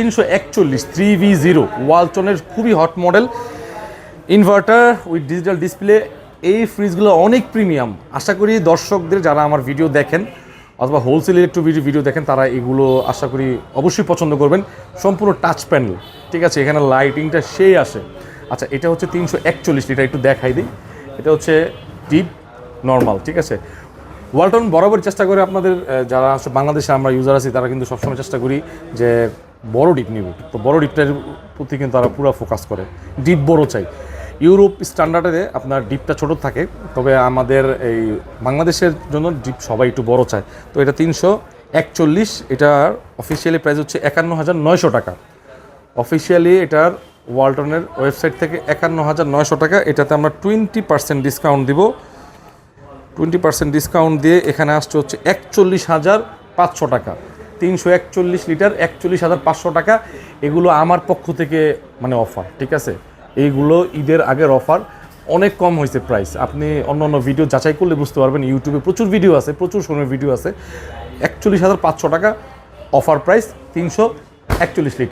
341 3V0 ওয়ালটনের খুবই hot model, inverter with digital display. এই ফ্রিজগুলো অনেক প্রিমিয়াম। আশা করি দর্শকদের যারা আমার ভিডিও দেখেন অথবা হোলসেল ইলেকট্রিক ভিডিও দেখেন তারা এগুলো আশা করি অবশ্যই পছন্দ করবেন। সম্পূর্ণ টাচ প্যানেল, ঠিক আছে, এখানে লাইটিংটা সেই আসে। আচ্ছা, এটা হচ্ছে 341 লিটার, একটু দেখাই দিই। এটা হচ্ছে ডিপ নর্মাল, ঠিক আছে। ওয়ালটন বরাবর চেষ্টা করে আপনাদের যারা বাংলাদেশে আমরা ইউজার আছি তারা কিন্তু সবসময় চেষ্টা করি যে বড় ডিপ নিব, তো বড় ডিপটার প্রতি কিন্তু তারা পুরো ফোকাস করে, ডিপ বড় চাই। ইউরোপ স্ট্যান্ডার্ডে আপনার ডিপটা ছোট থাকে, তবে আমাদের এই বাংলাদেশের জন্য ডিপ সবাই একটু বড় চায়। তো এটা 341, এটার অফিসিয়ালি প্রাইস হচ্ছে 51,900 টাকা। অফিসিয়ালি এটার ওয়ালটনের ওয়েবসাইট থেকে 51,900 টাকা। এটাতে আমরা 20% ডিসকাউন্ট দিব। 20% ডিসকাউন্ট দিয়ে এখানে আসছে হচ্ছে 41,500 টাকা। 341 লিটার 41,500 টাকা। এগুলো আমার পক্ষ থেকে মানে অফার, ঠিক আছে। এইগুলো ঈদের আগের অফার, অনেক কম হয়েছে প্রাইস। আপনি অন্য অন্য ভিডিও যাচাই করলে বুঝতে পারবেন, ইউটিউবে প্রচুর ভিডিও আছে, প্রচুর সময় ভিডিও আছে। 41,500 টাকা অফার প্রাইস, 341 লিটার।